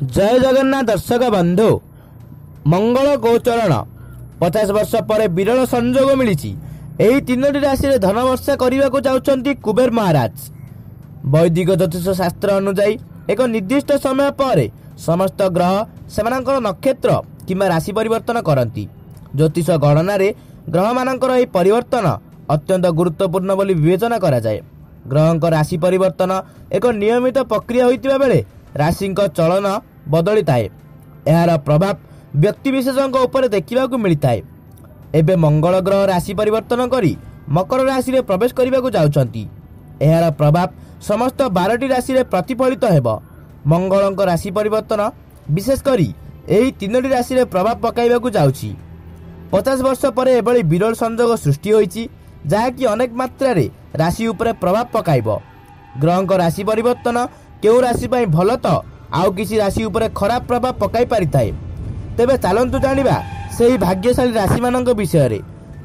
जय जगन्नाथ दर्शक बंधु मंगल गोचरण 50 वर्ष पर विरल संजोग मिली। यही तीनोटी राशि में धन वर्षा करने को चाहते कुबेर महाराज। वैदिक ज्योतिष शास्त्र अनुजाई एक निर्दिष्ट समय पर समस्त ग्रह से नक्षत्र किंवा राशि परिवर्तन करती। ज्योतिष गणना ग्रह मानकर यह परिवर्तन अत्यंत गुरुत्वपूर्ण बोली विवेचना करा जाए। ग्रह राशि परिवर्तन एक नियमित प्रक्रिया होइतिबा बेले राशि चलन बदली थाए। यार प्रभाव व्यक्तिविशेषों उपर देखा मिलता है। एबे मंगल ग्रह राशि परिवर्तन करी मकर राशि में प्रवेश करने को जाउछंती। यार प्रभाव समस्त 12टी राशि में प्रतिफलित हेबो। मंगल राशि परिवर्तन विशेषकर यही तीनोटी राशि में प्रभाव पकाइबा को जाउछि। 50 वर्ष पर एभली विरल संजोग सृष्टि होइछि जहाँकि अनेक मात्रा रे राशि उपर प्रभाव पकाइबो। ग्रह राशि परिवर्तन केउ राशि पई भल तो आउ किसी राशि उपर खराब प्रभाव पकाई पारि थाए। तेबे चलंतु जानिबा सेही भाग्यशाली राशि मानक विषय रे।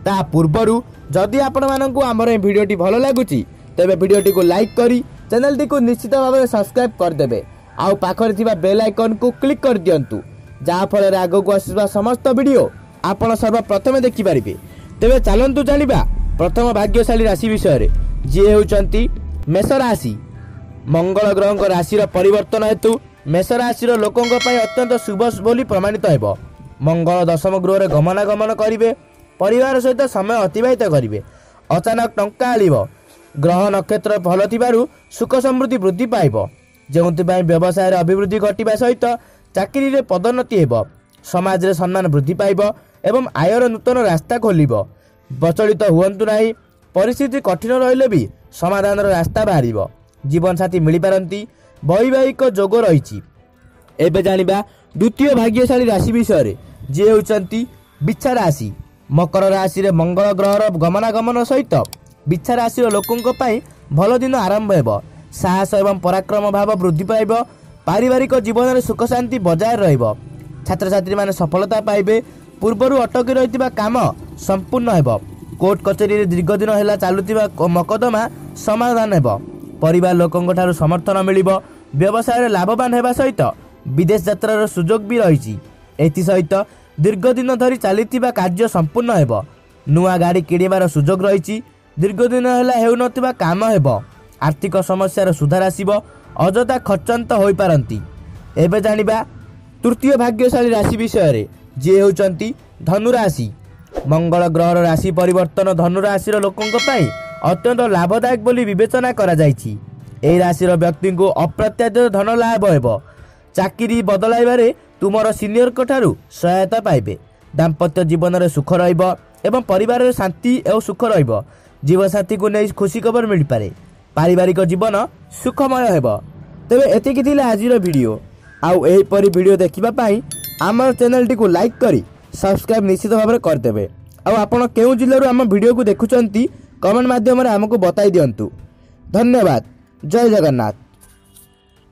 ता पूर्वरु जदि आपण मानकु हमर ए भिडियोटी भल लागुची तेबे भिडियोटी को लाइक करी चैनल टी को निश्चित भाव में सब्सक्राइब कर देबे। आउ पाखरे थिबा बेल आइकन को क्लिक कर दियंतु जहाँ फल आगो को आसीबा समस्त वीडियो आपण सर्वप्रथम देखि पारिबे। तेबे चलंतु जानिबा प्रथम भाग्यशाली राशि विषय रे जे हेउचंती मेष राशि। मंगल ग्रह राशि परिवर्तन हेतु मेष राशि लोकों अत्यंत शुभ बोली प्रमाणित हेब। मंगल दशम गृह में गमनागमन करेंगे, परिवार सहित समय अतिबाहित करेंगे। अचानक टंका आलिब। ग्रह नक्षत्र भल थिबारु सुख समृद्धि वृद्धि पाइब, जोंथिपाई व्यवसाय अभिवृद्धि घटिबा सहित चाकरी रे पदोन्नति हेब। समाज रे सम्मान वृद्धि पाइब एवं आयर नूतन रास्ता खोलिब। प्रचलित हुअंतु नाही, परिस्थिति कठिन रहिले भी समाधान रास्ता बाहरिब। जीवन साथी मिल पारती, वैवाहिक जोग रही। एबे जानिबा द्वितीय भाग्यशाली राशि विषय जे होचंती बिच्छा राशि। मकर राशि रे मंगल ग्रहर गमनागमन सहित बिच्छा राशि लोकों पाई भल दिन आरंभ हेब। साहस एवं पराक्रम भाव वृद्धि पाइब। पारिवारिक जीवन में सुख शांति बजाय रहिब। छात्र छात्री माने सफलता पाइबे। पूर्वरु अटकी रहितिबा काम संपूर्ण हेब। कोर्ट कचेरी रे दीर्घ दिन हेला चालुतिबा मकदमा समाधान हेब। परिवार लोकों ठारू समर्थन मिलिब। व्यवसाय लाभवान हेबा सहित विदेश यात्रार सुजोग भी रही। एथि सहित दीर्घ दिन धरी चलिथिबा कार्य संपूर्ण हेब। नुआ गाड़ी किणिबार सुजोग रही। दीर्घ दिन हेला हेउनथिबा काम हेब। आर्थिक समस्यार सुधार आसिब। अजथा खर्चांत होई पारंती। एबे जानिबा तृतीय भाग्यशाली राशि विषय रे जे होचंती धनु राशि। मंगल ग्रहर राशि परिवर्तन धनु राशि लोकों पाई अत्यंत लाभदायक बोली विवेचना करा जायछि। एही राशि व्यक्ति को अप्रत्याशित धन लाभ हेब। चाकरी बदलाइबारे तुमर सीनियर को ठारू सहायता पाइबे। दाम्पत्य जीवन में सुख रहिब एवं परिवार में शांति एवं सुख रहिब। जीवन साथी को नहीं खुशी खबर मिल पारे। पारिवारिक जीवन सुखमय हेब। तेबे एतिकी थिले आजिर वीडियो। आउ एही परी वीडियो देखिबा पाई आम चैनल टी को लाइक करी सब्सक्राइब निश्चित भाव में करदेबे। आउ आपण केउ जिल्लारू आम वीडियो को देखुचंती कमेंट माध्यम आमको बताई दियंतु। धन्यवाद। जय जगन्नाथ।